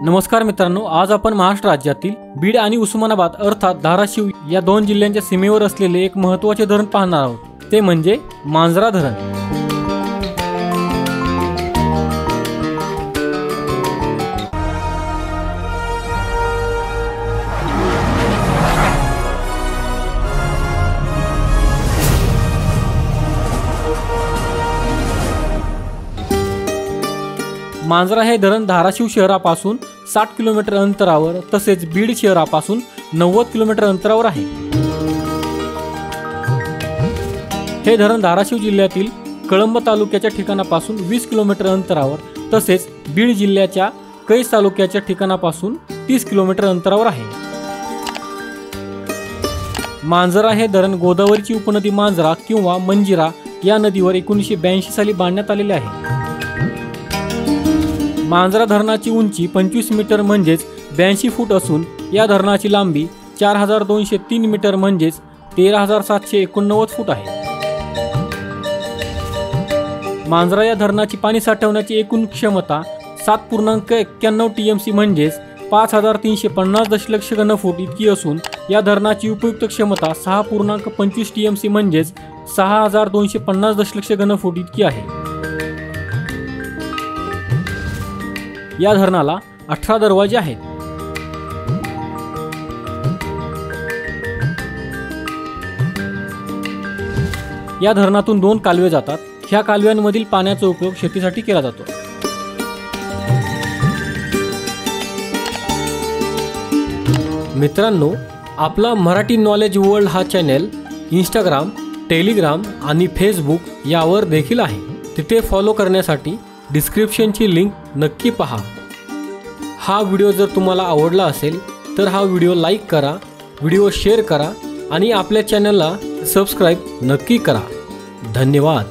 नमस्कार मित्रांनो, आज आपण महाराष्ट्र राज्यातील बीड आणि उस्मानाबाद अर्थात धाराशिव या दोन जिल्ह्यांच्या सीमेवर असलेले एक महत्त्वाचे धरण पाहणार आहोत, ते म्हणजे मांजरा धरण। मांजरा हे धरण धाराशिव शहरापासून 60 किलोमीटर अंतरावर तसेच बीड शहरापासून 90 किलोमीटर अंतरावर आहे। हे धरण धाराशिव जिल्ह्यातील कळंब तालुक्याच्या ठिकाणापासून 20 किलोमीटर अंतरावर तसेच बीड जिल्ह्याच्या कैस तालुक्याच्या ठिकाणापासून 30 किलोमीटर अंतरावर आहे। मांजरा हे धरण गोदावरीची उपनदी मांजरा किंवा मंजिरा या नदीवर 1982 साली बांधण्यात आलेले आहे। मांजरा धरणाची उंची 25 मीटर म्हणजेच 82 फूट असून या धरणाची लांबी 4203 मीटर म्हणजेच 13789 फूट आहे। मांजरा या धरणाची पाणी साठवण्याची एकूण क्षमता 7.91 टीएमसी म्हणजेच 5350 दशलक्ष घनफूट इतकी असून या धरणाची उपयुक्त क्षमता 6.25 टीएमसी म्हणजेच 6250 दशलक्ष घनफूट इतकी आहे। या धरणाला 18 दरवाजे आहेत। या धरणातून 2 कालवे जातात। ह्या कालव्यांमधील पाण्याचा उपयोग शेतीसाठी केला जातो। मित्रांनो, आपला मराठी नॉलेज वर्ल्ड हा चॅनल इंस्टाग्राम, टेलिग्राम आणि फेसबुक यावर देखील आहे। तिथे फॉलो करण्यासाठी डिस्क्रिप्शनची लिंक नक्की पहा। हा व्हिडिओ जर तुम्हाला आवडला असेल तर हा व्हिडिओ लाईक करा, व्हिडिओ शेअर करा आणि आपल्या चॅनलला सबस्क्राईब नक्की करा। धन्यवाद।